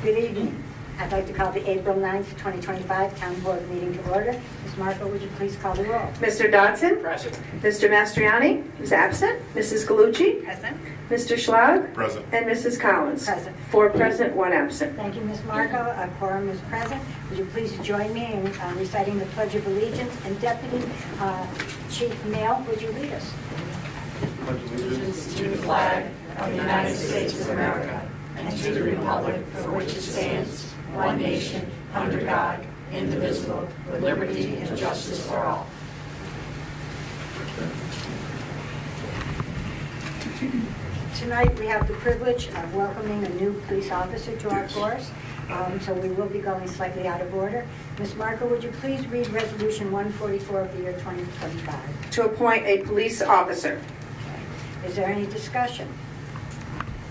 Good evening. I'd like to call the April 9th, 2025 Town Board meeting to order. Ms. Marco, would you please call the roll? Mr. Dodson? Present. Mr. Mastriani is absent. Mrs. Galucci? Present. Mr. Schlag? Present. And Mrs. Collins? Present. 4 present, 1 absent. Thank you, Ms. Marco. A quorum is present. Would you please join me in reciting the Pledge of Allegiance? And Deputy Chief Mail, would you lead us? Allegiance to the flag of the United States of America and to the republic for which it stands, one nation, under God, indivisible, with liberty and justice for all. Tonight, we have the privilege of welcoming a new police officer to our force, so we will be going slightly out of order. Ms. Marco, would you please read Resolution 144 of the year 2025? To appoint a police officer. Is there any discussion?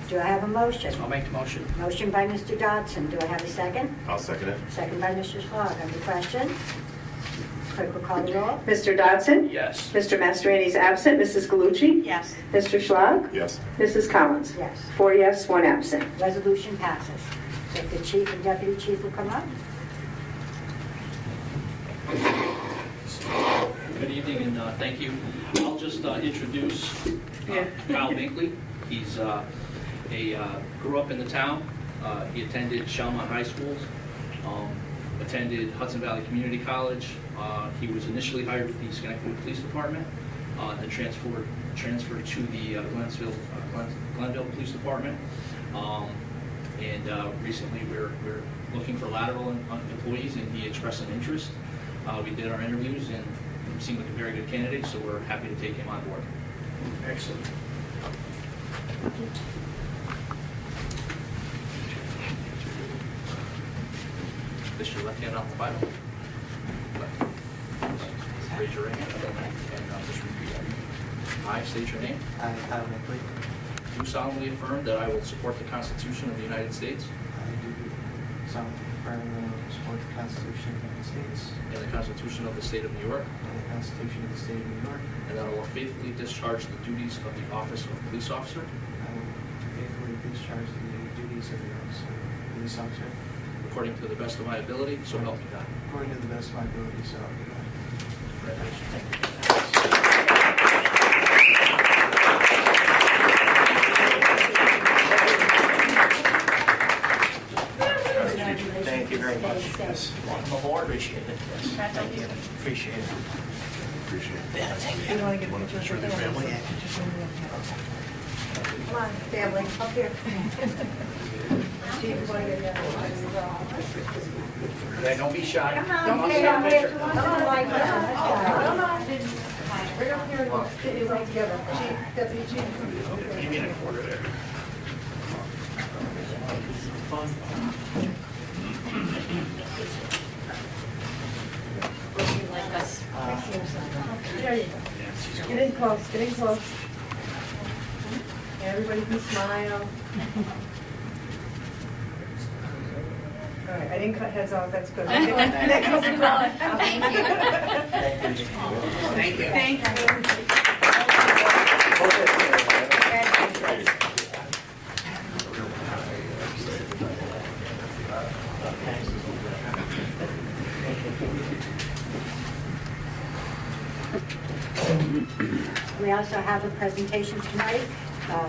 Do I have a motion? I'll make the motion. Motion by Mr. Dodson. Do I have a second? I'll second it. Second by Mr. Schlag. Any question? Clerk will call the roll. Mr. Dodson? Yes. Mr. Mastriani is absent. Mrs. Galucci? Yes. Mr. Schlag? Yes. Mrs. Collins? Yes. 4 yes, 1 absent. Resolution passes. So if the chief and deputy chief will come up. Good evening and thank you. I'll just introduce Kyle Binkley. He's grew up in the town. He attended Shelmont High Schools, attended Hudson Valley Community College. He was initially hired with the Schenectady Police Department, then transferred to the Glenville Police Department. Recently we're looking for lateral employees, and he expressed an interest. We did our interviews and he seemed like a very good candidate, so we're happy to take him on board. Excellent. Place your left hand on the Bible. Raise your right hand and just repeat after me. I state your name. I, Kyle Binkley, Do solemnly affirm that I will support the Constitution of the United States I do solemnly affirm that I will support the Constitution of the United States and the Constitution of the State of New York, and the Constitution of the State of New York. and that I will faithfully discharge the duties of the office of police officer I will faithfully discharge the duties of the office of police officer according to the best of my ability, so help me God. according to the best of my ability, so help me God. Thank you very much. Yes. Welcome aboard. Appreciate it. Thank you. Appreciate it. Appreciate it. Yeah, thank you. You want to get a Want a picture with your family? Come on, family, up here. Chief, you want to get that? Okay, don't be shy. Don't stay out there too long. Come on, like that. Come on. Right up here, get you right together. Chief, deputy chief. Give me a quarter there. There you go. Get in close, get in close. Everybody can smile. All right, I didn't cut heads off, that's good. Thank you. Thank you. We also have a presentation tonight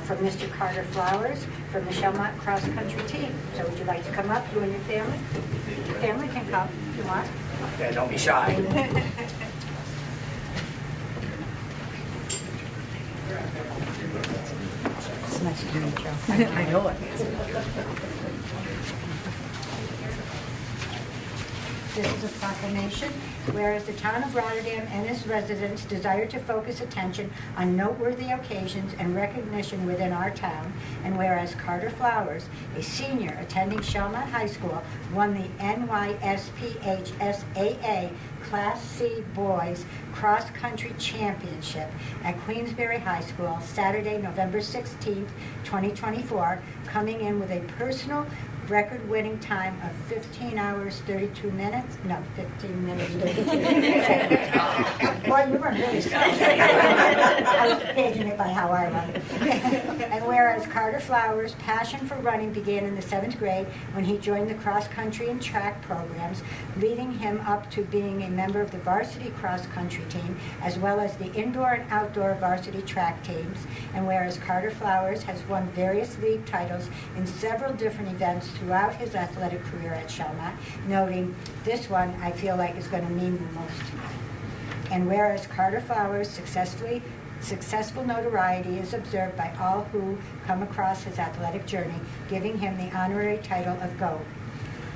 from Mr. Carter Flowers from the Shelmont Cross Country team. So would you like to come up, you and your family? Your family can come if you want. Okay, don't be shy. It's nice to meet you. I know it. This is a proclamation, whereas the town of Rotterdam and its residents desire to focus attention on noteworthy occasions and recognition within our town, and whereas Carter Flowers, a senior attending Shelmont High School, won the NYSPHSAA Class C Boys Cross Country Championship at Queensbury High School Saturday, November 16th, 2024, coming in with a personal record-winning time of 15 hours, 32 minutes, no, 15 minutes, 32 seconds. Boy, Well, you weren't really supposed to. I was paging it by how I run it. And whereas Carter Flowers' passion for running began in the 7th grade when he joined the cross-country and track programs, leading him up to being a member of the varsity cross-country team, as well as the indoor and outdoor varsity track teams. And whereas Carter Flowers has won various league titles in several different events throughout his athletic career at Shellmont, noting this one I feel like is going to mean the most to me. And whereas Carter Flowers' successful notoriety is observed by all who come across his athletic journey, giving him the honorary title of GOAT.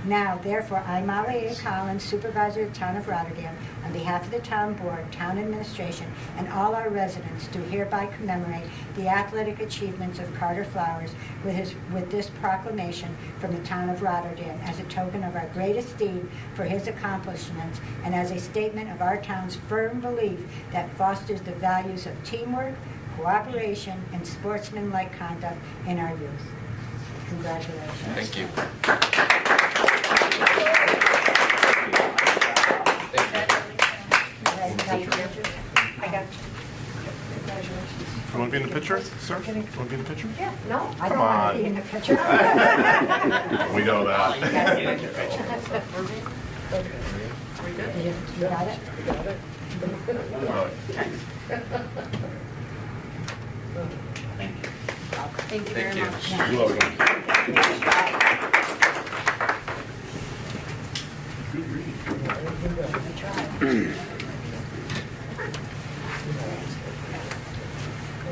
Now, therefore, I, Molly A. Collins, Supervisor of the Town of Rotterdam, on behalf of the Town Board, Town Administration, and all our residents, do hereby commemorate the athletic achievements of Carter Flowers with this proclamation from the Town of Rotterdam as a token of our great esteem for his accomplishments and as a statement of our town's firm belief that fosters the values of teamwork, cooperation, and sportsmanlike conduct in our youth. Congratulations. Thank you. I got, You want to be in the picture, sir? You want to be in the picture? Yeah, no, I Come don't want on. to be in the picture. We know that. You got it? Thank you Thank very you. much. You're welcome.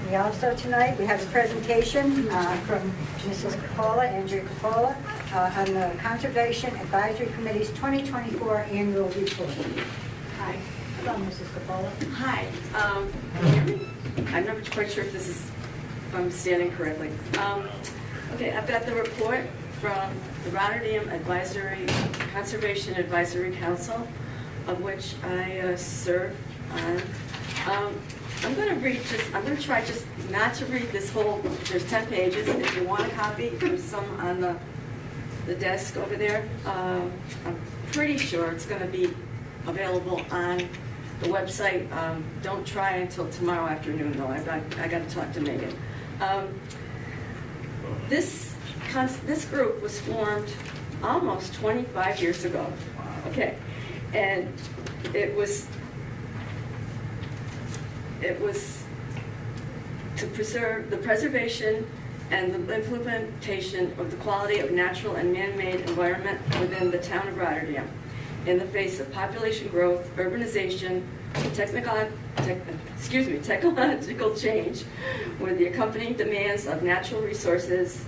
We also tonight, we have a presentation from Mrs. Coppola, Andrea Coppola, on the Conservation Advisory Committee's 2024 annual report. Hi. Hello, Mrs. Coppola. Hi. I'm not quite sure if this is, if I'm standing correctly. Okay, I've got the report from the Rotterdam Conservation Advisory Council, of which I serve on. I'm going to try just not to read this whole, there's 10 pages. If you want a copy, there's some on the desk over there. I'm pretty sure it's going to be available on the website. Don't try until tomorrow afternoon, though. I got to talk to Megan. This group was formed almost 25 years ago. Okay, and it was to preserve the preservation and the implementation of the quality of natural and man-made environment within the town of Rotterdam in the face of population growth, urbanization, technological change, with the accompanying demands of natural resources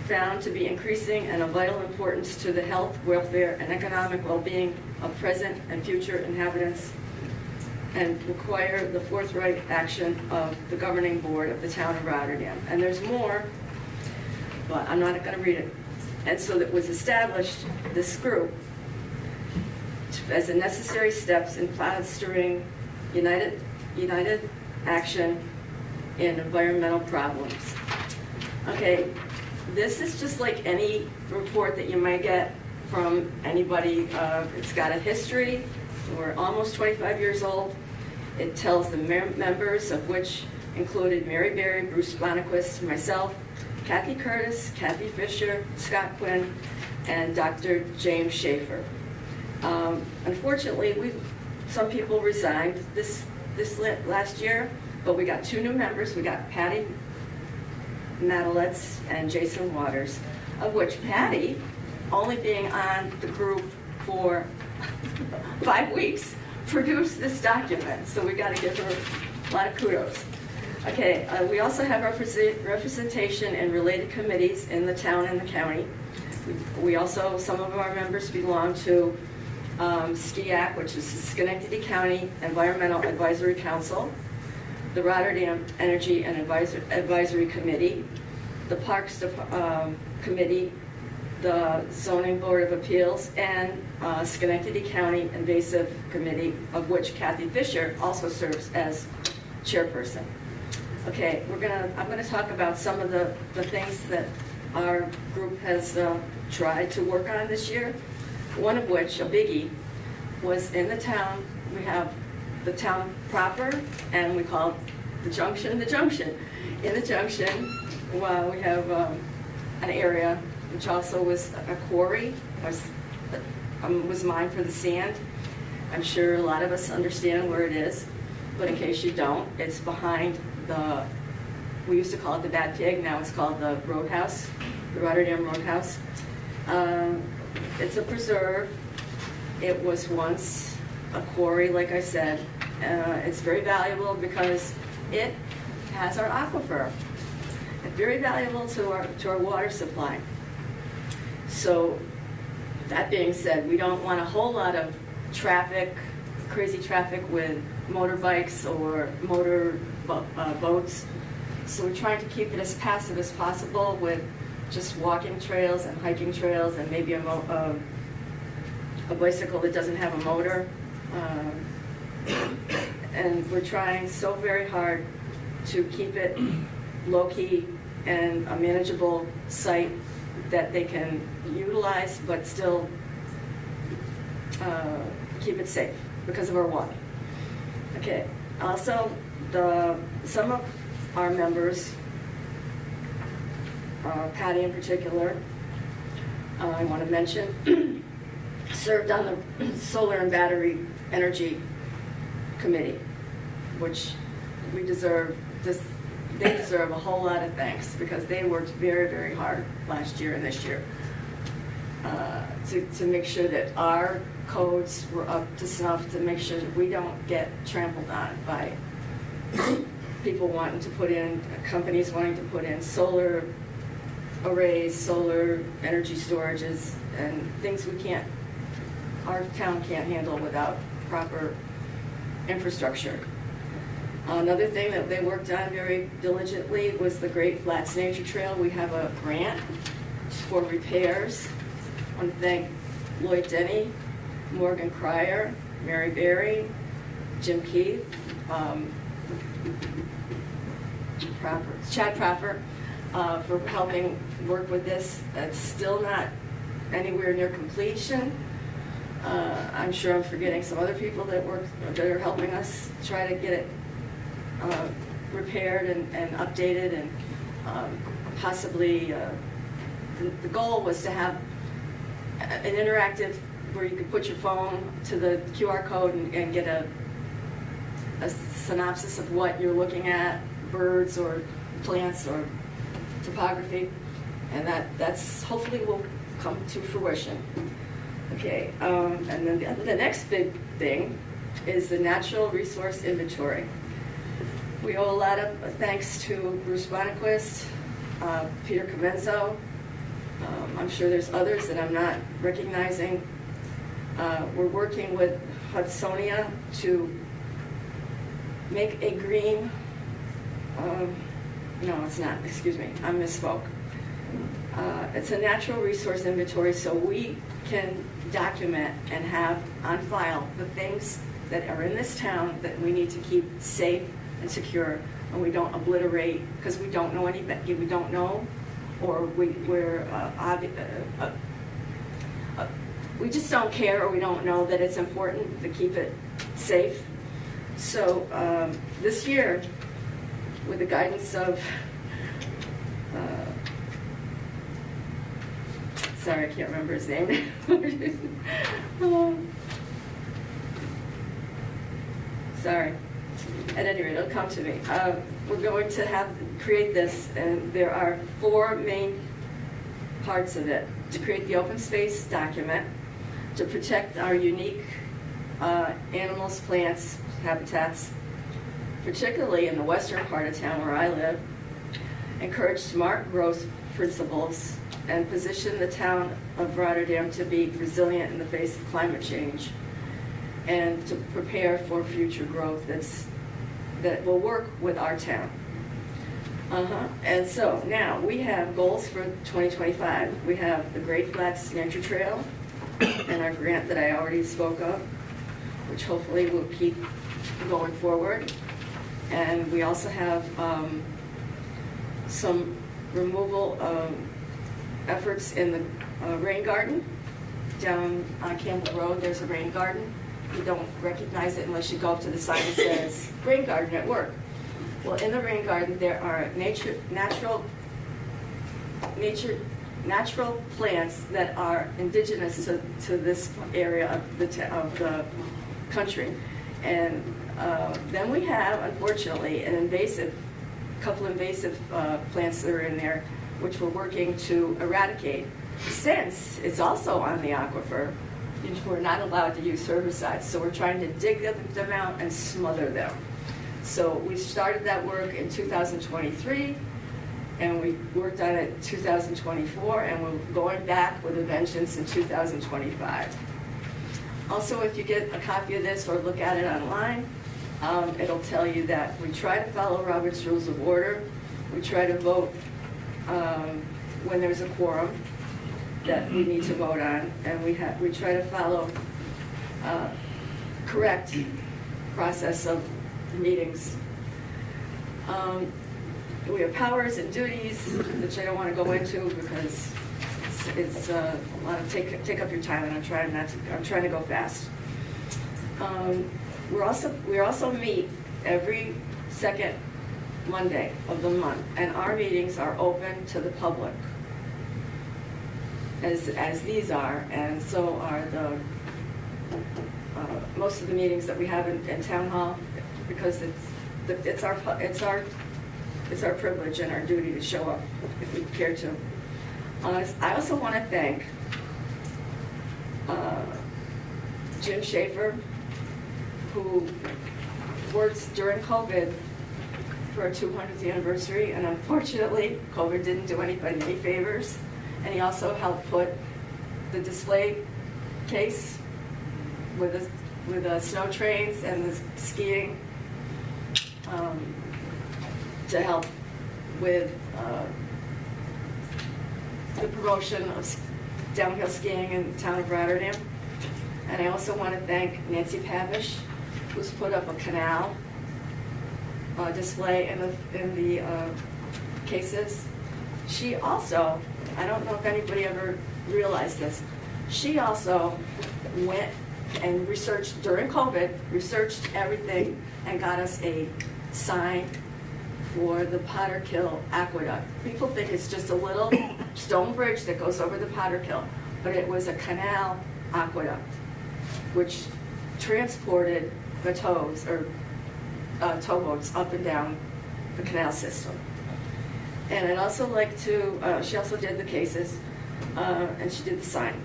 found to be increasing and of vital importance to the health, welfare, and economic well-being of present and future inhabitants, and require the forthright action of the governing board of the town of Rotterdam. And there's more, but I'm not going to read it. And so it was established, this group, as the necessary steps in fostering united action in environmental problems. Okay, this is just like any report that you might get from anybody. It's got a history. We're almost 25 years old. It tells the members, of which included Mary Berry, Bruce Bonnequist, myself, Kathy Curtis, Kathy Fisher, Scott Quinn, and Dr. James Schaefer. Unfortunately, some people resigned this last year, but we got 2 new members. We got Patty Mataletz and Jason Waters, of which Patty, only being on the group for 5 weeks, produced this document. So we got to give her a lot of kudos. Okay, we also have representation in related committees in the town and the county. We also, some of our members belong to SCIAC, which is the Schenectady County Environmental Advisory Council, the Rotterdam Energy and Advisory Committee, the Parks Committee, the Zoning Board of Appeals, and Schenectady County Invasive Committee, of which Kathy Fisher also serves as chairperson. Okay, I'm gonna talk about some of the things that our group has tried to work on this year. One of which, a biggie, was in the town. We have the town proper, and we call the junction the junction. In the junction, well, we have an area which also was a quarry, was mined for the sand. I'm sure a lot of us understand where it is, but in case you don't, it's behind the, we used to call it the Bad Pig, now it's called the Roadhouse, the Rotterdam Roadhouse. It's a preserve. It was once a quarry, like I said. It's very valuable because it has our aquifer. It's very valuable to our water supply. So, that being said, we don't want a whole lot of traffic, crazy traffic with motorbikes or motor boats. So we're trying to keep it as passive as possible with just walking trails and hiking trails and maybe a bicycle that doesn't have a motor. And we're trying so very hard to keep it low-key and a manageable site that they can utilize but still keep it safe because of our water. Okay, also some of our members, Patty in particular, I want to mention, served on the Solar and Battery Energy Committee, which we deserve this. They deserve a whole lot of thanks because they worked very, very hard last year and this year to make sure that our codes were up to snuff, to make sure that we don't get trampled on by people wanting to put in, companies wanting to put in solar arrays, solar energy storages, and things our town can't handle without proper infrastructure. Another thing that they worked on very diligently was the Great Flats Nature Trail. We have a grant for repairs. I want to thank Lloyd Denny, Morgan Cryer, Mary Berry, Jim Keith, Chad Propper, for helping work with this. It's still not anywhere near completion. I'm sure I'm forgetting some other people that are helping us try to get it repaired and updated, and possibly the goal was to have an interactive where you could put your phone to the QR code and get a synopsis of what you're looking at, birds or plants or topography, and that's hopefully will come to fruition. Okay, and then the next big thing is the natural resource inventory. We owe a lot of thanks to Bruce Bonnequist, Peter Comenzo. I'm sure there's others that I'm not recognizing. We're working with Hudsonia to make a green, no, it's not, excuse me, I misspoke. It's a natural resource inventory so we can document and have on file the things that are in this town that we need to keep safe and secure, and we don't obliterate because we don't know we don't know, or we just don't care, or we don't know that it's important to keep it safe. So this year, with the guidance of, sorry, I can't remember his name. Sorry. At any rate, it'll come to me. We're going to create this, and there are 4 main parts of it. To create the open space document, to protect our unique animals, plants, habitats, particularly in the western part of town where I live, encourage smart growth principles, and position the town of Rotterdam to be resilient in the face of climate change, and to prepare for future growth that will work with our town. And so now we have goals for 2025. We have the Great Flats Nature Trail and our grant that I already spoke of, which hopefully will keep going forward. And we also have some removal efforts in the rain garden. Down on Campbell Road, there's a rain garden you don't recognize it unless you go up to the sign that says rain garden at work. Well, in the rain garden, there are natural plants that are indigenous to this area of the country. And then we have, unfortunately, couple invasive plants that are in there, which we're working to eradicate. Since it's also on the aquifer, we're not allowed to use herbicides, so we're trying to dig them out and smother them. So we started that work in 2023, and we worked on it in 2024, and we're going back with a vengeance in 2025. Also, if you get a copy of this or look at it online, it'll tell you that we try to follow Robert's Rules of Order. We try to vote when there's a quorum that we need to vote on, and we try to follow correct process of meetings. We have powers and duties, which I don't want to go into because it's a lot of take up your time, and I'm trying to go fast. We also meet every second Monday of the month, and our meetings are open to the public, as these are, and so are the most of the meetings that we have in town hall, because it's our privilege and our duty to show up if we care to. I also want to thank Jim Schaefer, who worked during COVID for our 200th anniversary, and unfortunately, COVID didn't do anybody any favors. And he also helped put the display case with the snow trains and the skiing to help with the promotion of downhill skiing in the town of Rotterdam. And I also want to thank Nancy Pavish, who's put up a canal display in the cases. She also, I don't know if anybody ever realized this, she also went and researched during COVID, researched everything and got us a sign for the Potterkill Aqueduct. People think it's just a little stone bridge that goes over the Potterkill, but it was a canal aqueduct which transported the towboats up and down the canal system. And I'd also like to, she also did the cases, and she did the sign.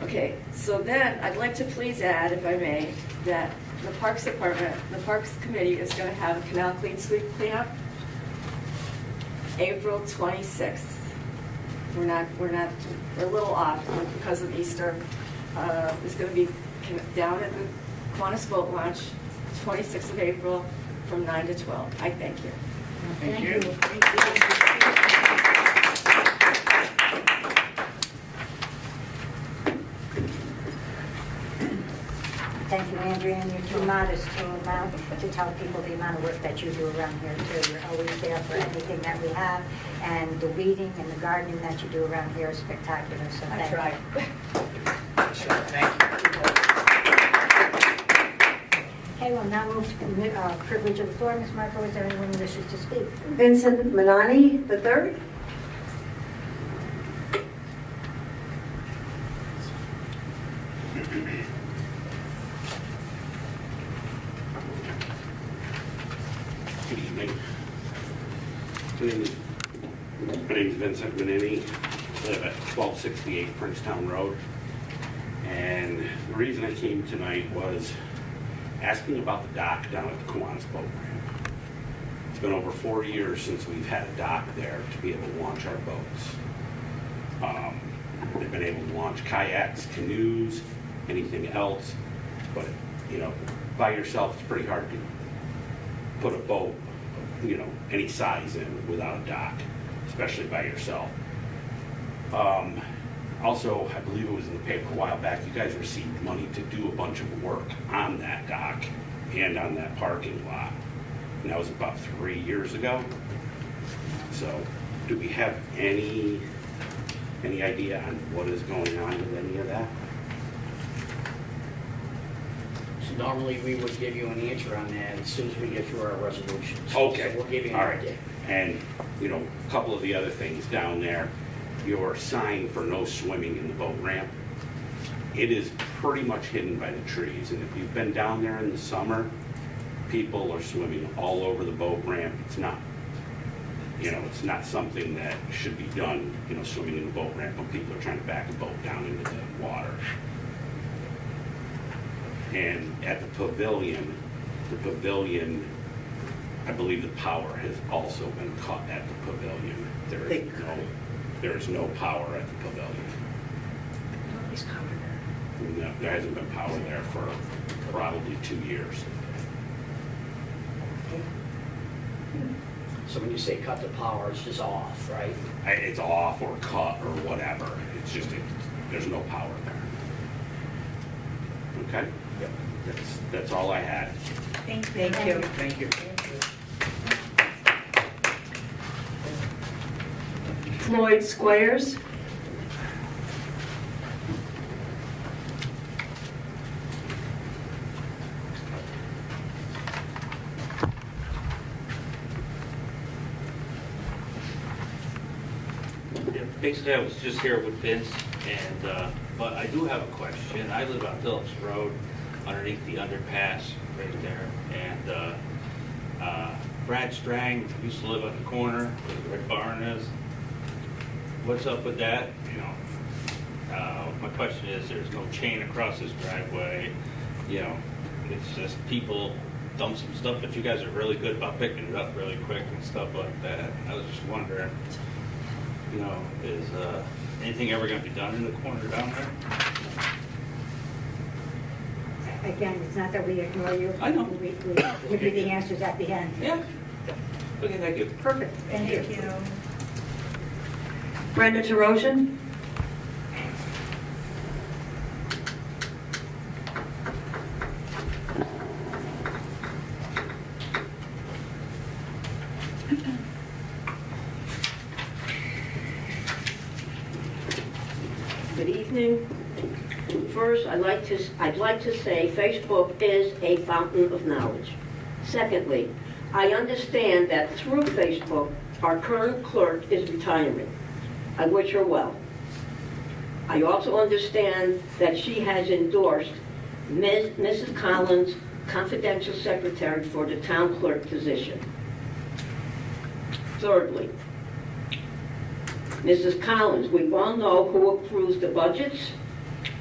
Okay, so then I'd like to please add, if I may, that the Parks Department, the Parks Committee is going to have a canal clean sweep cleanup April 26th. We're a little off because of Easter. It's going to be down at the Kiwanis Boat Launch, 26th of April, from 9 to 12. I thank you. Thank you. Thank you, Andrea, and you're too modest to tell people the amount of work that you do around here too. You're always there for anything that we have, and the weeding and the gardening that you do around here is spectacular, so thank you. I try. Thank you. Okay, we'll now move to privilege of the floor. Ms. Marco, is there anyone who wishes to speak? Vincent Manani III. Good evening. My name is Vincent Manini. I live at 1268 Princetown Road. And the reason I came tonight was asking about the dock down at the Kiwanis Boat Ramp. It's been over 4 years since we've had a dock there to be able to launch our boats. They've been able to launch kayaks, canoes, anything else, but by yourself it's pretty hard to put a boat, any size in without a dock, especially by yourself. Also, I believe it was in the paper a while back, you guys received money to do a bunch of work on that dock and on that parking lot. And that was about 3 years ago. So, do we have any idea on what is going on with any of that? Normally, we would give you an answer on that as soon as we get through our resolutions. Okay. So we'll give you an All right. idea. And, you know, a couple of the other things down there, your sign for no swimming in the boat ramp, it is pretty much hidden by the trees. And if you've been down there in the summer, people are swimming all over the boat ramp. It's not, you know, it's not something that should be done, you know, swimming in the boat ramp when people are trying to back a boat down into the water. And at the pavilion, I believe the power has also been cut at the pavilion. There is no power at the pavilion. No, there hasn't been power there for probably 2 years. So when you say cut the power, it's just off, right? It's off or cut or whatever. It's just, there's no power there. Okay? Yep. That's all I had. Thank you. Thank you. Floyd Squires. Yeah, basically, I was just here with Vince, and, but I do have a question. I live on Phillips Road, underneath the underpass right there, and Brad Strang used to live on the corner where the red barn is. What's up with that? You know, my question is, there's no chain across this driveway, you know, it's just people dump some stuff, but you guys are really good about picking it up really quick and stuff like that. I was just wondering, you know, is anything ever going to be done in the corner down there? Again, it's not that we ignore you. I know. We give you the answers at the end. Yeah. Okay, thank you. Perfect, thank you. Brenda Terosian. Good evening. First, I'd like to say Facebook is a fountain of knowledge. Secondly, I understand that through Facebook, our current clerk is retiring. I wish her well. I also understand that she has endorsed Mrs. Collins, confidential secretary for the town clerk position. Thirdly, Mrs. Collins, we all know who approves the budgets,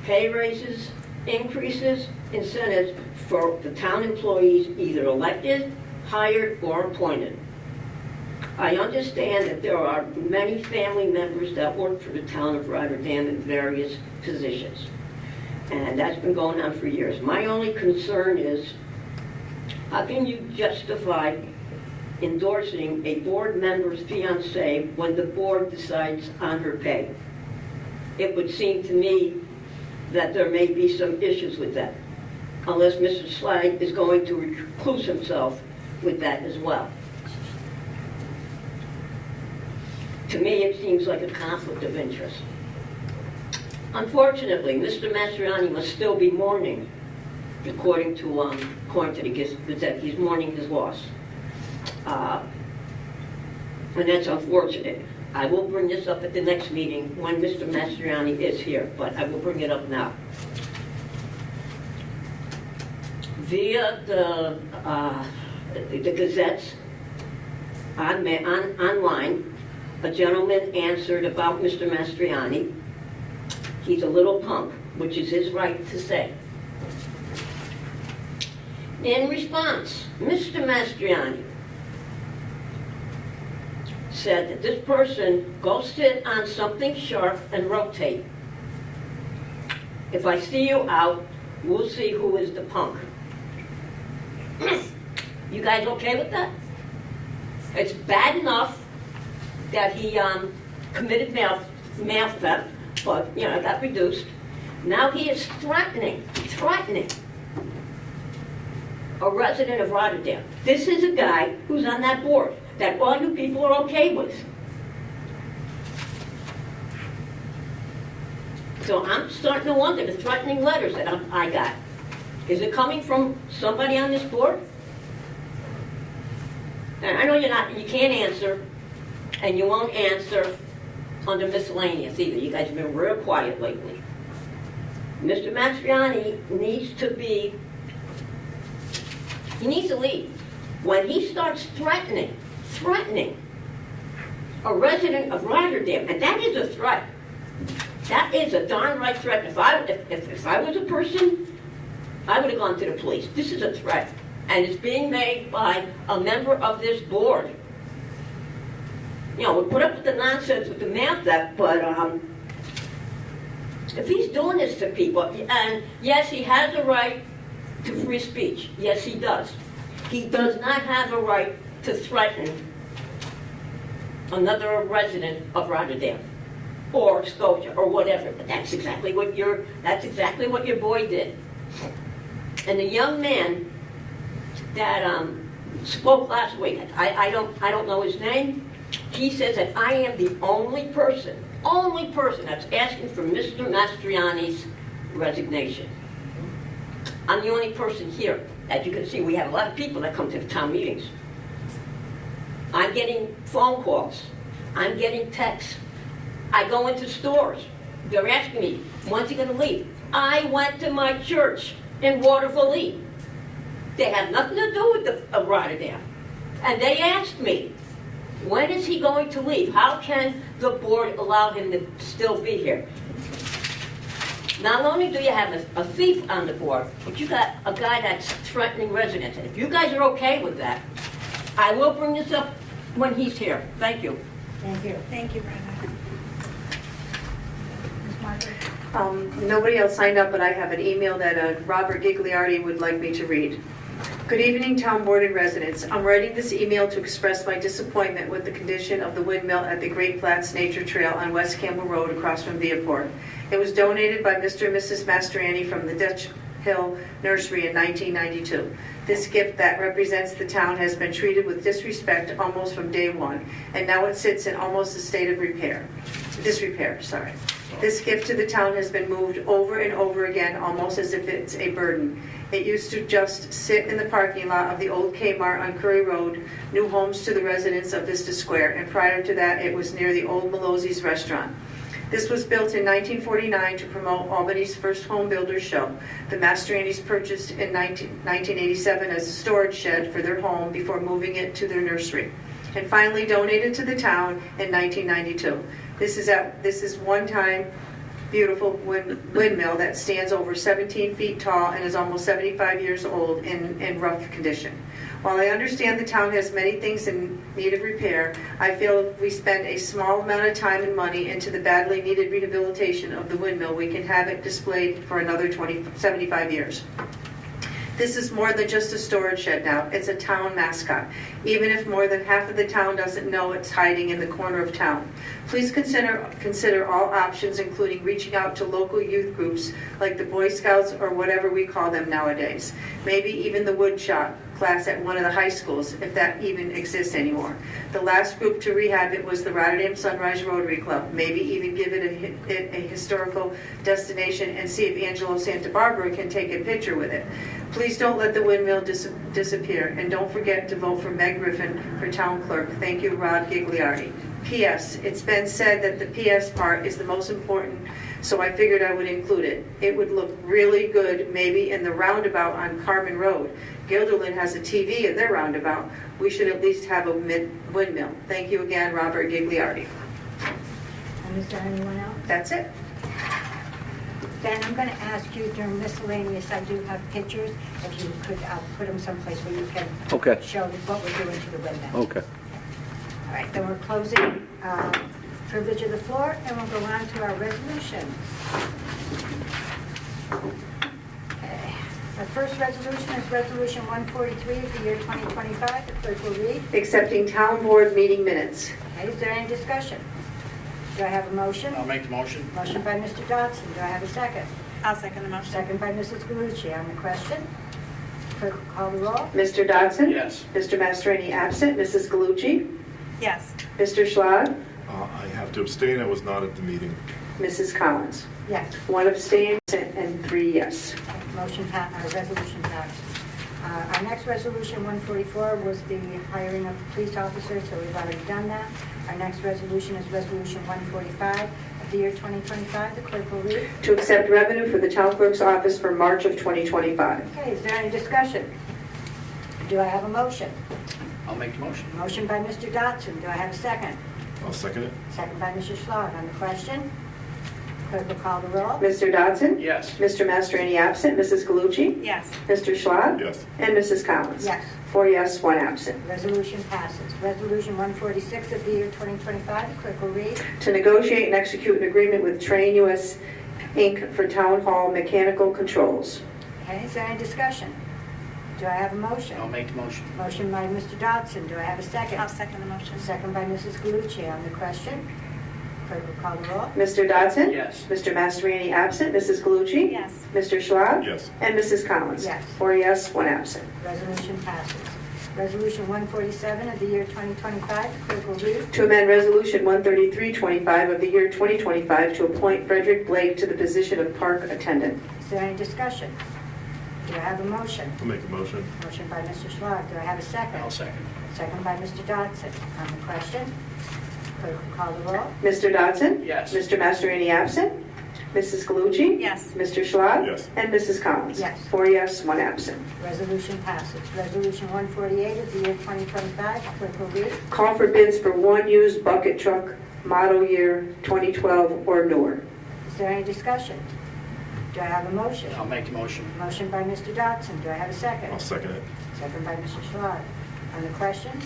pay raises, increases, incentives for the town employees either elected, hired, or appointed. I understand that there are many family members that work for the town of Rotterdam in various positions. And that's been going on for years. My only concern is, how can you justify endorsing a board member's fiance when the board decides on her pay? It would seem to me that there may be some issues with that, unless Mr. Slag is going to recluse himself with that as well. To me, it seems like a conflict of interest. Unfortunately, Mr. Mastriani must still be mourning, according to the Gazette. He's mourning his loss. And that's unfortunate. I will bring this up at the next meeting when Mr. Mastriani is here, but I will bring it up now. Via the Gazettes online, a gentleman answered about Mr. Mastriani. He's a little punk, which is his right to say. In response, Mr. Mastriani said that this person go sit on something sharp and rotate. If I see you out, we'll see who is the punk. You guys okay with that? It's bad enough that he committed mail theft, but, you know, it got reduced. Now he is threatening a resident of Rotterdam. This is a guy who's on that board that all you people are okay with. So I'm starting to wonder the threatening letters that I got. Is it coming from somebody on this board? And I know you can't answer, and you won't answer under miscellaneous either. You guys have been real quiet lately. Mr. Mastriani needs to leave. When he starts threatening a resident of Rotterdam, and that is a threat. That is a darn right threat. If I was a person, I would have gone to the police. This is a threat, and it's being made by a member of this board. You know, we put up with the nonsense with the mail theft, but if he's doing this to people, and yes, he has a right to free speech. Yes, he does. He does not have a right to threaten another resident of Rotterdam or Scotia or whatever. But that's exactly what your boy did. And the young man that spoke last week, I don't know his name. He says that I am the only person that's asking for Mr. Mastriani's resignation. I'm the only person here. As you can see, we have a lot of people that come to the town meetings. I'm getting phone calls. I'm getting texts. I go into stores. They're asking me, when's he going to leave? I went to my church in Waterville. They have nothing to do with Rotterdam. And they asked me, when is he going to leave? How can the board allow him to still be here? Not only do you have a thief on the board, but you got a guy that's threatening residents. And if you guys are okay with that, I will bring this up when he's here. Thank you. Thank you. Thank you, Brenda. Ms. Margaret? Nobody else signed up, but I have an email that Robert Gigliardi would like me to read. Good evening, Town Board and residents. I'm writing this email to express my disappointment with the condition of the windmill at the Great Flats Nature Trail on West Campbell Road across from Viaport. It was donated by Mr. and Mrs. Mastriani from the Dutch Hill Nursery in 1992. This gift that represents the town has been treated with disrespect almost from day one, and now it sits in almost a state of disrepair. This gift to the town has been moved over and over again, almost as if it's a burden. It used to just sit in the parking lot of the old Kmart on Curry Road, new homes to the residents of Vista Square, and prior to that it was near the old Malozzi's restaurant. This was built in 1949 to promote Albany's first home builders show. The Mastrianis purchased in 1987 as a storage shed for their home before moving it to their nursery, and finally donated to the town in 1992. This is one-time beautiful windmill that stands over 17 feet tall and is almost 75 years old in rough condition. While I understand the town has many things in need of repair, I feel if we spend a small amount of time and money into the badly needed rehabilitation of the windmill, we can have it displayed for another 75 years. This is more than just a storage shed now. It's a town mascot, even if more than half of the town doesn't know it's hiding in the corner of town. Please consider all options, including reaching out to local youth groups like the Boy Scouts or whatever we call them nowadays. Maybe even the wood shop class at one of the high schools, if that even exists anymore. The last group to rehab it was the Rotterdam Sunrise Rotary Club. Maybe even give it a historical destination and see if Angelo Santa Barbara can take a picture with it. Please don't let the windmill disappear, and don't forget to vote for Meg Griffin for town clerk. Thank you, Rod Gigliardi. P.S. It's been said that the P.S. part is the most important, so I figured I would include it. It would look really good maybe in the roundabout on Carmen Road. Guilderland has a TV in their roundabout. We should at least have a windmill. Thank you again, Robert Gigliardi. And is there anyone else? That's it. Then I'm going to ask you during miscellaneous, I do have pictures, if you could put them someplace where you can show what we're doing to the windmill. Okay. All right, then we're closing privilege of the floor, and we'll go on to our resolution. Okay. Our first resolution is Resolution 143 of the year 2025. The clerk will read. Accepting town board meeting minutes. Okay, is there any discussion? Do I have a motion? I'll make the motion. Motion by Mr. Dodson. Do I have a second? I'll second the motion. Second by Mrs. Galucci. On the question, clerk will call the roll. Mr. Dodson? Yes. Mr. Mastrani absent. Mrs. Galucci? Yes. Mr. Schlad? I have to abstain. I was not at the meeting. Mrs. Collins? Yes. One abstain and 3 yes. Resolution passed. Our next resolution, 144, was the hiring of police officers, so we've already done that. Our next resolution is Resolution 145 of the year 2025. The clerk will read. To accept revenue for the town clerk's office for March of 2025. Okay, is there any discussion? Do I have a motion? I'll make the motion. Motion by Mr. Dodson. Do I have a second? I'll second it. Second by Mr. Schlot. On the question, clerk will call the roll. Mr. Dodson? Yes. Mr. Mastrani absent. Mrs. Galucci? Yes. Mr. Schlag? Yes. And Mrs. Collins? Yes. 4 yes, 1 absent. Resolution passes. Resolution 146 of the year 2025. The clerk will read. To negotiate and execute an agreement with Train US Inc. for Town Hall mechanical controls. Okay, is there any discussion? Do I have a motion? I'll make the motion. Motion by Mr. Dodson. Do I have a second? I'll second the motion. Second by Mrs. Galucci. On the question, clerk will call the roll. Mr. Dodson? Yes. Mr. Mastrani absent. Mrs. Galucci? Yes. Mr. Schlag? Yes. And Mrs. Collins? Yes. 4 yes, 1 absent. Resolution passes. Resolution 147 of the year 2025. The clerk will read. To amend Resolution 13325 of the year 2025 to appoint Frederick Blake to the position of park attendant. Is there any discussion? Do I have a motion? I'll make a motion. Motion by Mr. Schlag. Do I have a second? I'll second. Second by Mr. Dodson. On the question, clerk will call the roll. Mr. Dodson? Yes. Mr. Mastrani absent. Mrs. Galucci? Yes. Mr. Schlag? Yes. And Mrs. Collins? Yes. 4 yes, 1 absent. Resolution passes. Resolution 148 of the year 2025. Clerk will read. Call for bids for one used bucket truck, model year 2012 or newer. Is there any discussion? Do I have a motion? I'll make the motion. Motion by Mr. Dodson. Do I have a second? I'll second it. Second by Mr. Schlag. On the question,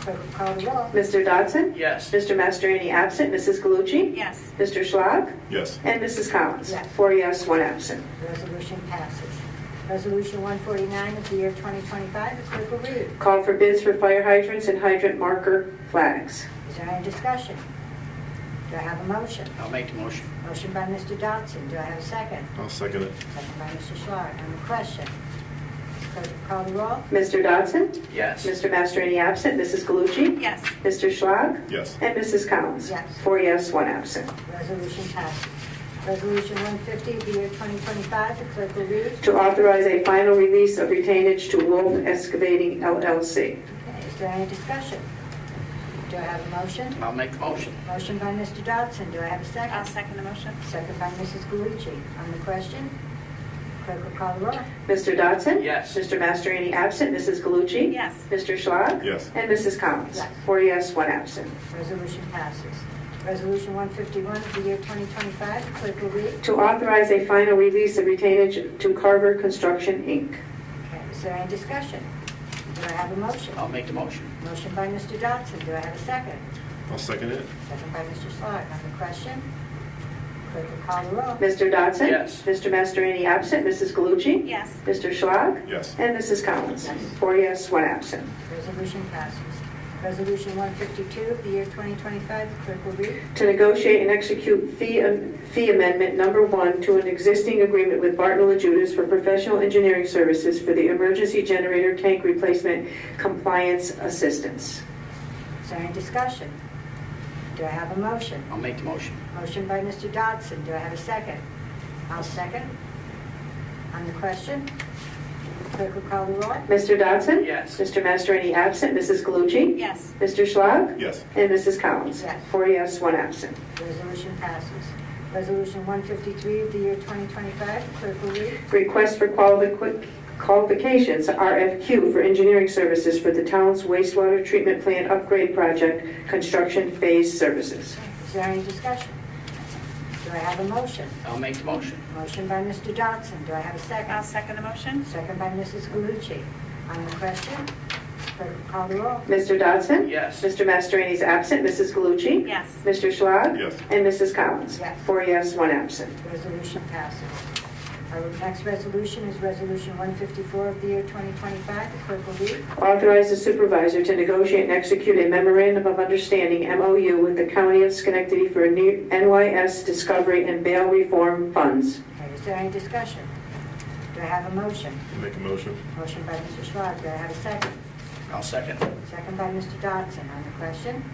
clerk will call the roll. Mr. Dodson? Yes. Mr. Mastrani absent. Mrs. Galucci? Yes. Mr. Schlag? Yes. And Mrs. Collins? Yes. 4 yes, 1 absent. Resolution passes. Resolution 149 of the year 2025. The clerk will read. Call for bids for fire hydrants and hydrant marker flags. Is there any discussion? Do I have a motion? I'll make the motion. Motion by Mr. Dodson. Do I have a second? I'll second it. Second by Mr. Schlag. On the question, clerk will call the roll. Mr. Dodson? Yes. Mr. Mastrani absent. Mrs. Galucci? Yes. Mr. Schlag? Yes. And Mrs. Collins? Yes. 4 yes, 1 absent. Resolution passes. Resolution 150 of the year 2025. The clerk will read. To authorize a final release of retainage to Wolf Excavating LLC. Okay, is there any discussion? Do I have a motion? I'll make the motion. Motion by Mr. Dodson. Do I have a second? I'll second the motion. Second by Mrs. Galucci. On the question, clerk will call the roll. Mr. Dodson? Yes. Mr. Mastrani absent. Mrs. Galucci? Yes. Mr. Schlag? Yes. And Mrs. Collins? Yes. 4 yes, 1 absent. Resolution passes. Resolution 151 of the year 2025. The clerk will read. To authorize a final release of retainage to Carver Construction, Inc. Okay, is there any discussion? Do I have a motion? I'll make the motion. Motion by Mr. Dodson. Do I have a second? I'll second it. Second by Mr. Schlag. On the question, clerk will call the roll. Mr. Dodson? Yes. Mr. Mastrani absent. Mrs. Galucci? Yes. Mr. Schlag? Yes. And Mrs. Collins? Yes. 4 yes, 1 absent. Resolution passes. Resolution 152 of the year 2025. The clerk will read. To negotiate and execute fee amendment number 1 to an existing agreement with Barton LaJudas for professional engineering services for the emergency generator tank replacement compliance assistance. Is there any discussion? Do I have a motion? I'll make the motion. Motion by Mr. Dodson. Do I have a second? I'll second. On the question, clerk will call the roll. Mr. Dodson? Yes. Mr. Mastrani absent. Mrs. Galucci? Yes. Mr. Schlag? Yes. And Mrs. Collins? Yes. 4 yes, 1 absent. Resolution passes. Resolution 153 of the year 2025. The clerk will read. Request for qualifications, RFQ, for engineering services for the town's wastewater treatment plant upgrade project, construction phase services. Is there any discussion? Do I have a motion? I'll make the motion. Motion by Mr. Dodson. Do I have a second? I'll second the motion. Second by Mrs. Galucci. On the question, clerk will call the roll. Mr. Dodson? Yes. Mr. Mastrani is absent. Mrs. Galucci? Yes. Mr. Schlag? Yes. And Mrs. Collins? Yes. 4 yes, 1 absent. Resolution passes. Our next resolution is Resolution 154 of the year 2025. The clerk will read. Authorize the supervisor to negotiate and execute a memorandum of understanding, MOU, with the County of Schenectady for new NYS Discovery and Bail Reform Funds. Okay, is there any discussion? Do I have a motion? I'll make a motion. Motion by Mr. Schlag. Do I have a second? I'll second. Second by Mr. Dodson. On the question,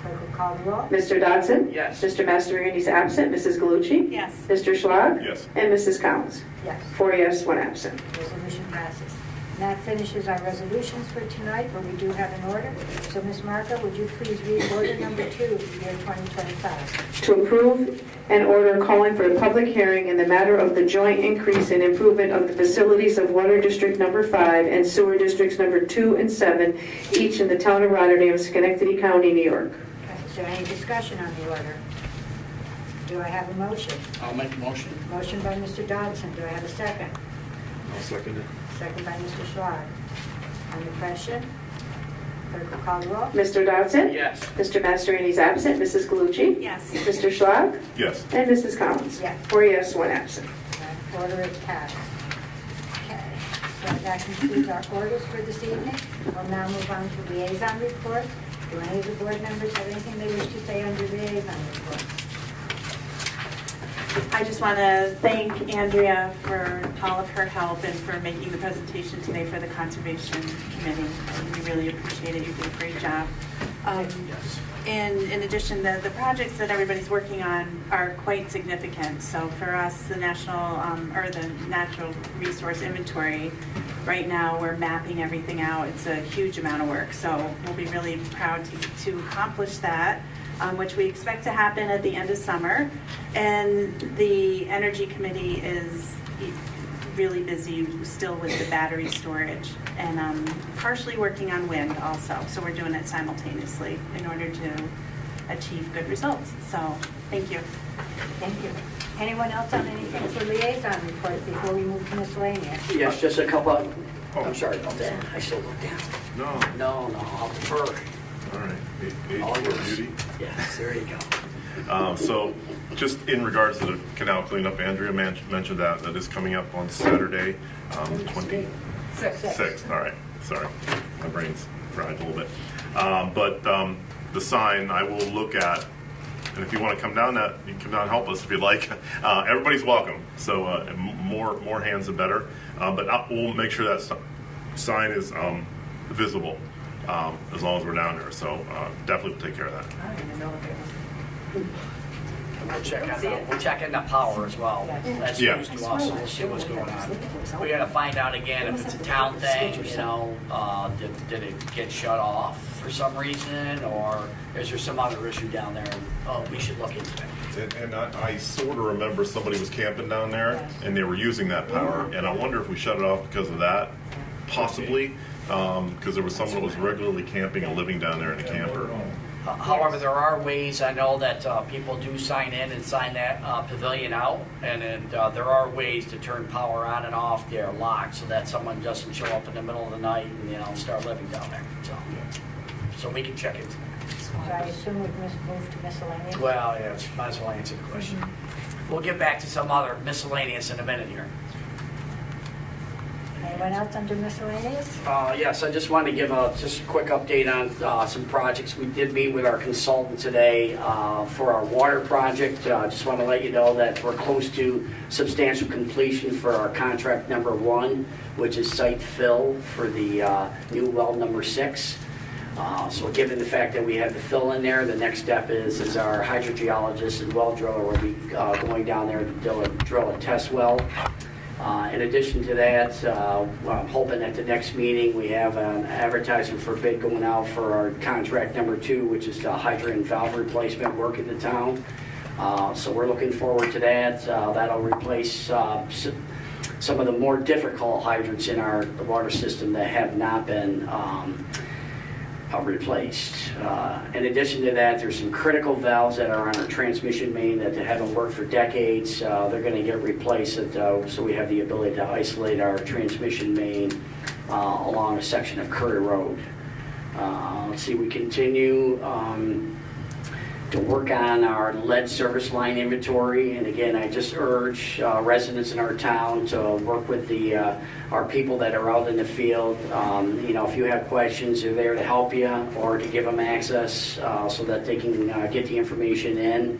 Clerk will call the roll. Mr. Dodson? Yes. Mr. Mastriani is absent. Mrs. Galucci? Yes. Mr. Schlag? Yes. And Mrs. Collins? Yes. 4 yes, 1 absent. Resolution passes. And that finishes our resolutions for tonight, but we do have an order. So, Ms. Marco, would you please read order number 2 of the year 2025? To approve an order calling for a public hearing in the matter of the joint increase and improvement of the facilities of Water District Number 5 and Sewer Districts Number 2 and 7, each in the town of Rotterdam, Schenectady County, New York. Okay, is there any discussion on the order? Do I have a motion? I'll make a motion. Motion by Mr. Dodson. Do I have a second? I'll second it. Second by Mr. Schlag. On the question, clerk will call the roll. Mr. Dodson? Yes. Mr. Mastriani is absent. Mrs. Galucci? Yes. Mr. Schlag? Yes. And Mrs. Collins? Yes. 4 yes, 1 absent. That order is passed. Okay, so that concludes our orders for this evening. We'll now move on to liaison reports. Do any of the board members have anything they wish to say under liaison reports? I just want to thank Andrea for all of her help and for making the presentation today for the Conservation Committee. We really appreciate it. You did a great job. And in addition, the projects that everybody's working on are quite significant. So for us, the the natural resource inventory, right now we're mapping everything out. It's a huge amount of work. So we'll be really proud to accomplish that. Which we expect to happen at the end of summer. And the Energy Committee is really busy still with the battery storage and partially working on wind also. So we're doing it simultaneously in order to achieve good results. So thank you. Thank you. Anyone else on anything for liaison reports before we move to miscellaneous? Yes, just a couple of, Oh. I'm sorry about that. I still look down. No. No, I'll defer. All right. Age All for yours. beauty. Yes, there you go. So just in regards to the canal cleanup, Andrea mentioned that is coming up on Saturday, 26th. All right, sorry, my brain's fried a little bit. But the sign I will look at, and if you want to come down, you can come down and help us if you'd like. Everybody's welcome. So more hands the better. But we'll make sure that sign is visible as long as we're down there. So definitely we'll take care of that. I don't even know if it We'll check in the power as well. That's Yeah. news to us, so we'll see what's going on. We gotta find out again if it's a town thing, did it get shut off for some reason, or is there some other issue down there? Oh, we should look into it. And I sort of remember somebody was camping down there, and they were using that power, and I wonder if we shut it off because of that, possibly, because there was someone that was regularly camping and living down there in a camper. However, there are ways, I know that people do sign in and sign that pavilion out, and there are ways to turn power on and off. They're locked so that someone doesn't show up in the middle of the night and start living down there. So we can check into that. So I assume we've moved to miscellaneous? Well, yeah, might as well answer the question. We'll get back to some other miscellaneous in a minute here. Anyone else under miscellaneous? Yes, I just wanted to give just a quick update on some projects. We did meet with our consultant today for our water project. Just want to let you know that we're close to substantial completion for our contract number 1, which is site fill for the new well number 6. So given the fact that we have the fill in there, the next step is our hydrogeologist and well driller will be going down there to drill a test well. In addition to that, I'm hoping at the next meeting we have an advertisement for bid going out for our contract number 2, which is the hydrant valve replacement work in the town. So we're looking forward to that. That'll replace some of the more difficult hydrants in our water system that have not been replaced. In addition to that, there's some critical valves that are on our transmission main that haven't worked for decades. They're going to get replaced so we have the ability to isolate our transmission main along a section of Curry Road. Let's see, we continue to work on our lead service line inventory. And again, I just urge residents in our town to work with our people that are out in the field. If you have questions, they're there to help you or to give them access so that they can get the information in.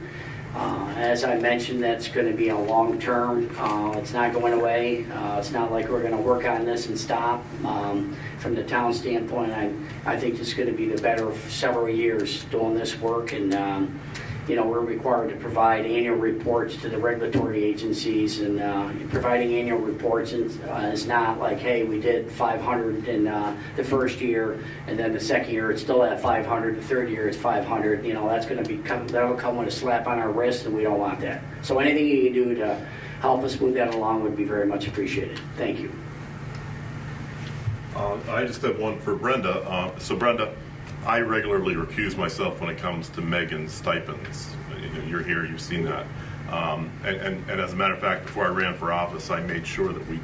As I mentioned, that's going to be a long-term. It's not going away. It's not like we're going to work on this and stop. From the town standpoint, I think it's going to be the better of several years doing this work. And, we're required to provide annual reports to the regulatory agencies. And providing annual reports is not like, hey, we did 500 in the first year, and then the second year it's still at 500, the third year it's 500. That's going to that'll come with a slap on our wrist, and we don't want that. So anything you can do to help us move that along would be very much appreciated. Thank you. I just have one for Brenda. So Brenda, I regularly recuse myself when it comes to Megan's stipends. You're here, you've seen that. And as a matter of fact, before I ran for office, I made sure that we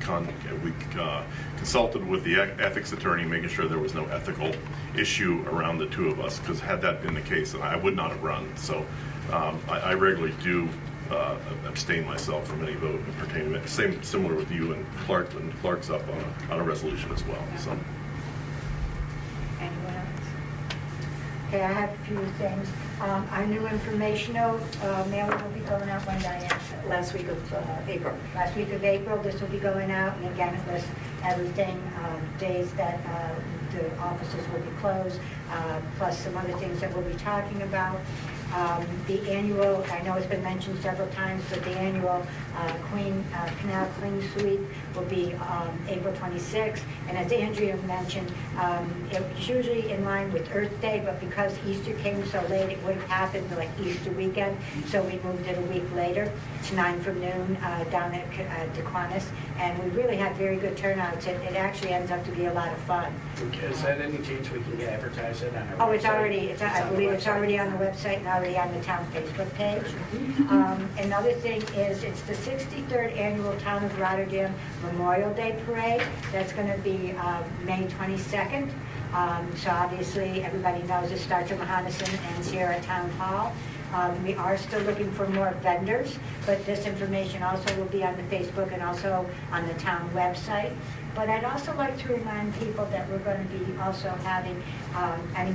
consulted with the ethics attorney, making sure there was no ethical issue around the two of us, because had that been the case, I would not have run. So I regularly do abstain myself from any vote pertaining to it. Similar with you and Clark, when Clark's up on a resolution as well. So. Anyone else? Okay, I have a few things. Our new informational mailing will be going out when, Diane? Last week of April. Last week of April, this will be going out, and again, it lists everything, days that the offices will be closed, plus some other things that we'll be talking about. The annual, I know it's been mentioned several times, but the annual Canal Clean Sweep will be April 26th. And as Andrea mentioned, it was usually in line with Earth Day, but because Easter came so late, it would have happened like Easter weekend. So we moved it a week later to 9 from noon down at Dequanis. And we really had very good turnouts. It actually ends up to be a lot of fun. Is that any chance we can advertise it on our website? Oh, it's already, I believe it's already on the website and already on the town Facebook page. Another thing is, it's the 63rd annual Town of Rotterdam Memorial Day Parade. That's going to be May 22nd. So obviously, everybody knows it starts at Mahonison and ends here at Town Hall. We are still looking for more vendors, but this information also will be on the Facebook and also on the town website. But I'd also like to remind people that we're going to be also having,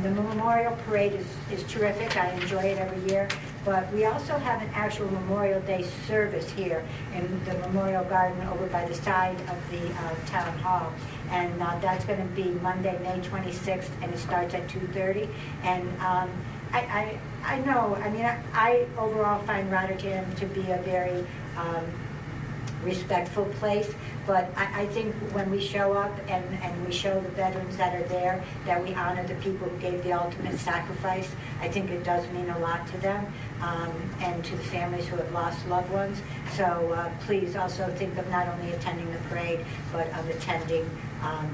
the Memorial Parade is terrific. I enjoy it every year. But we also have an actual Memorial Day service here in the Memorial Garden over by the side of the Town Hall. And that's going to be Monday, May 26th, and it starts at 2:30. And I know, I overall find Rotterdam to be a very respectful place, but I think when we show up and we show the veterans that are there, that we honor the people who gave the ultimate sacrifice, I think it does mean a lot to them and to the families who have lost loved ones. So please also think of not only attending the parade, but of attending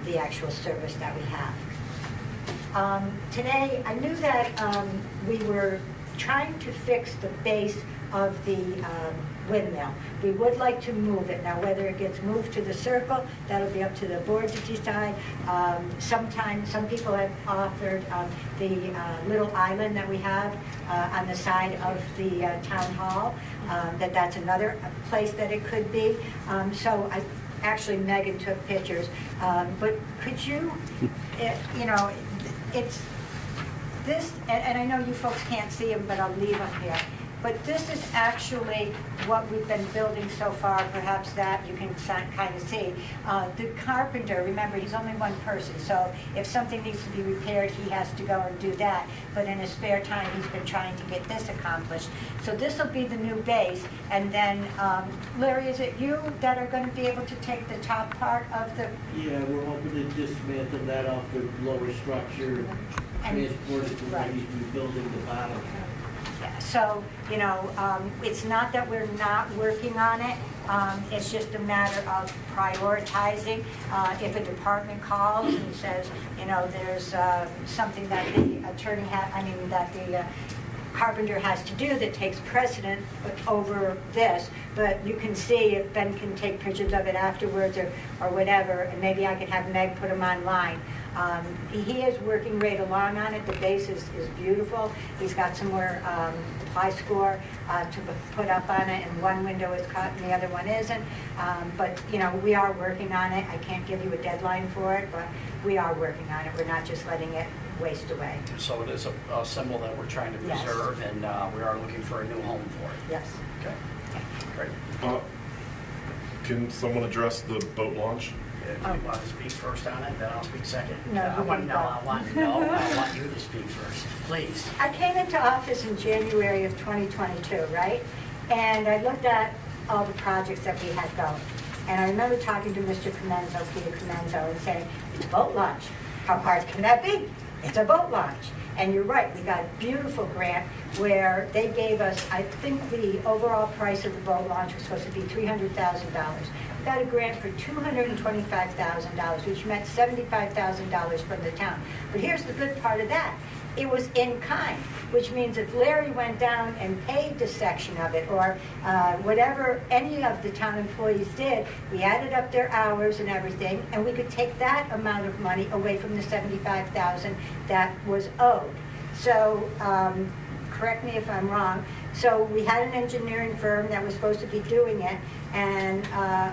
the actual service that we have. Today, I knew that we were trying to fix the base of the windmill. We would like to move it. Now, whether it gets moved to the circle, that'll be up to the board to decide. Sometimes, some people have offered the little island that we have on the side of the town hall, that's another place that it could be. So actually, Megan took pictures, but could you, it's this, and I know you folks can't see them, but I'll leave them here. But this is actually what we've been building so far, perhaps that you can kind of see. The carpenter, remember, he's only one person, so if something needs to be repaired, he has to go and do that. But in his spare time, he's been trying to get this accomplished. So this will be the new base, and then, Larry, is it you that are going to be able to take the top part of the... Yeah, we're hoping to dismantle that off the lower structure, transport it to where he's rebuilding the bottom. So, it's not that we're not working on it. It's just a matter of prioritizing. If a department calls and says, there's something that the attorney that the carpenter has to do that takes precedent over this, but you can see if Ben can take pictures of it afterwards or whatever, and maybe I can have Meg put them online. He is working right along on it. The base is beautiful. He's got some more ply score to put up on it, and one window is cut and the other one isn't. But, you know, we are working on it. I can't give you a deadline for it, but we are working on it. We're not just letting it waste away. So it is a symbol that we're trying to Yes. preserve, and we are looking for a new home for it. Yes. Okay, great. Can someone address the boat launch? Do you want to speak first on it, then I'll speak second? No, I you want can no, go. I want you to speak first, please. I came into office in January of 2022, right? And I looked at all the projects that we had going. And I remember talking to Mr. Comenzo, Peter Comenzo, and saying, it's a boat launch. How hard can that be? It's a boat launch. And you're right, we got a beautiful grant where they gave us, I think the overall price of the boat launch was supposed to be $300,000. We got a grant for $225,000, which meant $75,000 from the town. But here's the good part of that. It was in kind, which means if Larry went down and paved a section of it, or whatever any of the town employees did, we added up their hours and everything, and we could take that amount of money away from the $75,000 that was owed. So, correct me if I'm wrong, so we had an engineering firm that was supposed to be doing it, and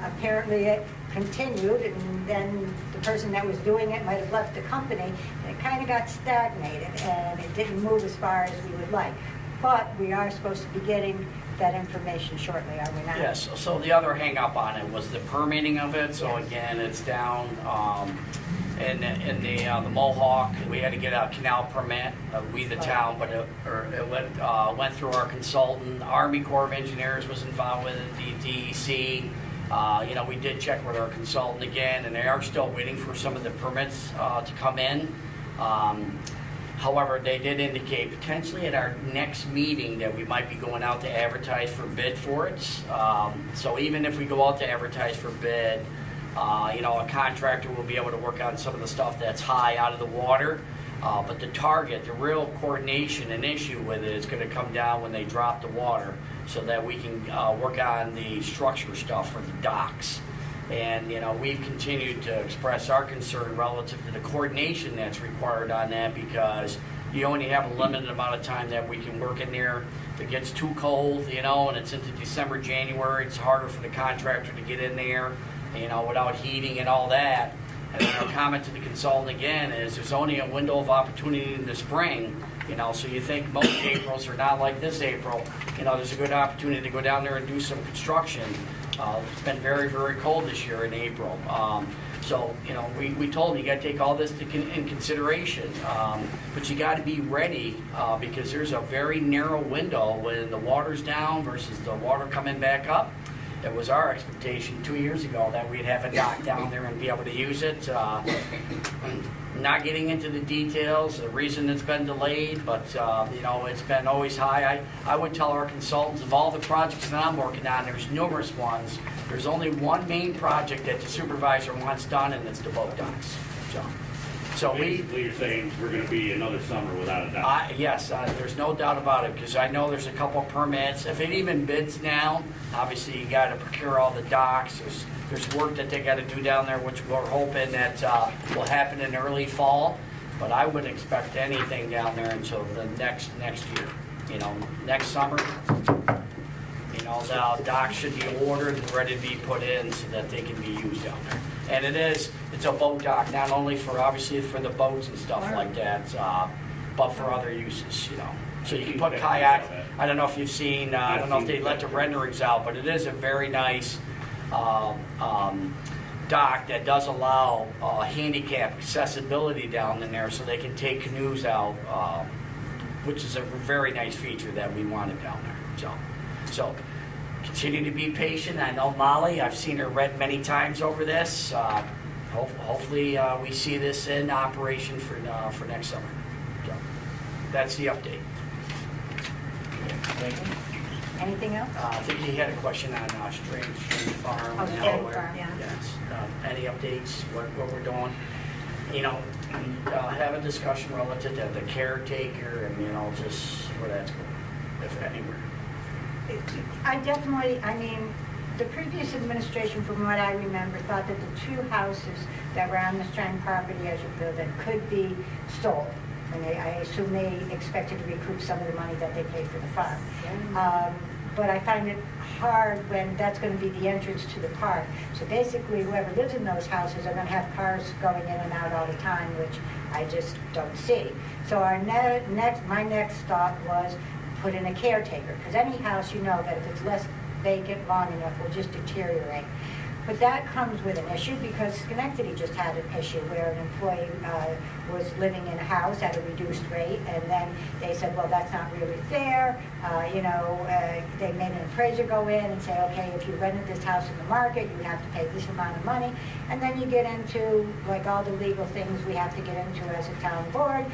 apparently it continued, and then the person that was doing it might have left the company, and it kind of got stagnated, and it didn't move as far as we would like. But we are supposed to be getting that information shortly, are we not? Yes, so the other hang up on it was the permitting of it, so Yes. again, it's down in the Mohawk. We had to get a canal permit, we the town, but it went through our consultant. Army Corps of Engineers was involved with it, the DEC. You know, we did check with our consultant again, and they are still waiting for some of the permits to come in. However, they did indicate potentially at our next meeting that we might be going out to advertise for bid for it. So even if we go out to advertise for bid, you know, a contractor will be able to work on some of the stuff that's high out of the water. But the target, the real coordination and issue with it is going to come down when they drop the water, so that we can work on the structure stuff for the docks. And, you know, we've continued to express our concern relative to the coordination that's required on that, because you only have a limited amount of time that we can work in there. If it gets too cold, you know, and it's into December, January, it's harder for the contractor to get in there, you know, without heating and all that. And then our comment to the consultant again is there's only a window of opportunity in the spring, you know, so you think most Aprils are not like this April. You know, there's a good opportunity to go down there and do some construction. It's been very, very cold this year in April. So, you know, we told them you got to take all this in consideration. But you got to be ready because there's a very narrow window when the water's down versus the water coming back up. It was our expectation 2 years ago that we'd have a dock down there and be able to use it. Not getting into the details, the reason it's been delayed, but you know, it's been always high. I would tell our consultants of all the projects that I'm working on, there's numerous ones. There's only one main project that the supervisor wants done, and it's the boat docks. So Basically, you're saying we're going to be another summer without a dock. yes, there's no doubt about it, because I know there's a couple of permits. If it even bids now, obviously you got to procure all the docks. There's work that they got to do down there, which we're hoping that will happen in early fall. But I wouldn't expect anything down there until the next year. You know, next summer. You know, the docks should be ordered and ready to be put in so that they can be used down there. And it's a boat dock, not only for, obviously, for the boats and stuff like that, but for other uses, you know. So you can put kayaks. I don't know if you've seen, I don't know if they let the renderings out, but it is a very nice dock that does allow handicap accessibility down in there, so they can take canoes out, which is a very nice feature that we wanted down there. So continue to be patient. I know Molly, I've seen her read many times over this. Hopefully we see this in operation for next summer. So that's the update. Anything else? I think he had a question on Strange Farm. Oh, and Strange Delaware. Farm, yeah. Yes. Any updates, what we're doing? You know, have a discussion relative to the caretaker and, you know, just where that's going, if anywhere. I definitely, I mean, The previous administration, from what I remember, thought that the two houses that were on the Strang property as you build it could be sold. And I assume they expected to recoup some of the money that they paid for the farm. But I find it hard when that's going to be the entrance to the park. So basically, whoever lives in those houses are going to have cars going in and out all the time, which I just don't see. So our my next thought was put in a caretaker, because any house, you know that if it's less vacant long enough will just deteriorate. But that comes with an issue, because Schenectady just had an issue where an employee was living in a house at a reduced rate, and then they said, well, that's not really fair. They made an appraiser go in and say, okay, if you rented this house in the market, you would have to pay this amount of money. And then you get into like all the legal things we have to get into as a town board.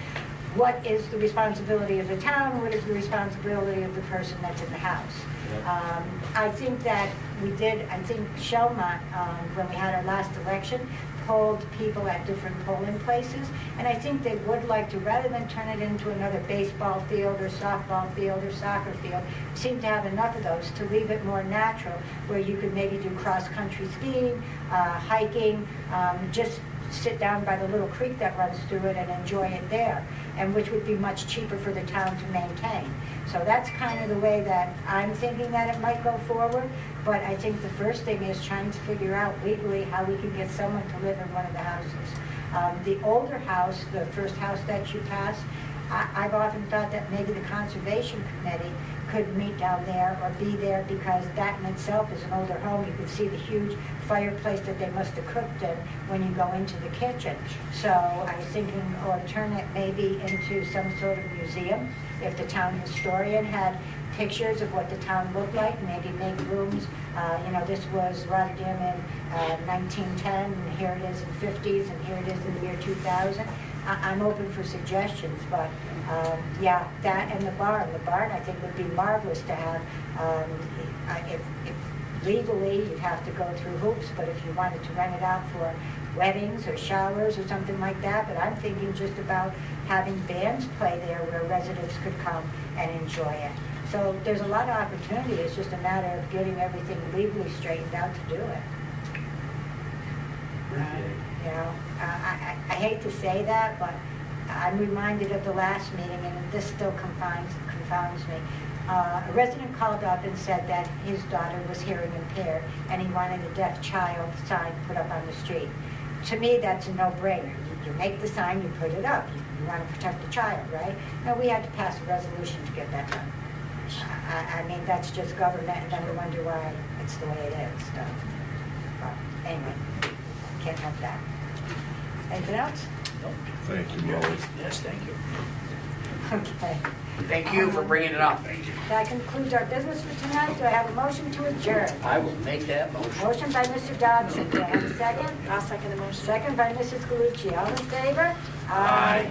What is the responsibility of the town? What is the responsibility of the person that's in the house? I think that I think Shelmont, when we had our last election, polled people at different polling places, and I think they would like to, rather than turn it into another baseball field or softball field or soccer field, seem to have enough of those to leave it more natural, where you could maybe do cross-country skiing, hiking, just sit down by the little creek that runs through it and enjoy it there, and which would be much cheaper for the town to maintain. So that's kind of the way that I'm thinking that it might go forward, but I think the first thing is trying to figure out legally how we can get someone to live in one of the houses. The older house, the first house that you passed, I've often thought that maybe the Conservation Committee could meet down there or be there, because that in itself is an older home. You could see the huge fireplace that they must have cooked in when you go into the kitchen. So I was thinking, or turn it maybe into some sort of museum. If the town historian had pictures of what the town looked like, maybe make rooms. This was Rotterdam in 1910, and here it is in 50s, and here it is in the year 2000. I'm open for suggestions, but that and the barn. The barn, I think, would be marvelous to have. If legally, you'd have to go through hoops, but if you wanted to rent it out for weddings or showers or something like that, but I'm thinking just about having bands play there where residents could come and enjoy it. So there's a lot of opportunity. It's just a matter of getting everything legally straightened out to do it. I hate to say that, but I'm reminded of the last meeting, and this still confounds me. A resident called up and said that his daughter was hearing impaired, and he wanted a deaf child sign put up on the street. To me, that's a no-brainer. You make the sign, you put it up. You want to protect the child, right? No, we had to pass a resolution to get that done. I mean, that's just government, and then we wonder why it's the way it is. So, but anyway, can't have that. Anything else? Thank you, Molly. Yes, thank you. Okay. Thank you for bringing it up. That concludes our business for tonight. Do I have a motion to adjourn? I will make that motion. Motion by Mr. Dobson. Do I have a second? I'll second the motion. Second by Mrs. Galucci. All in favor? Aye.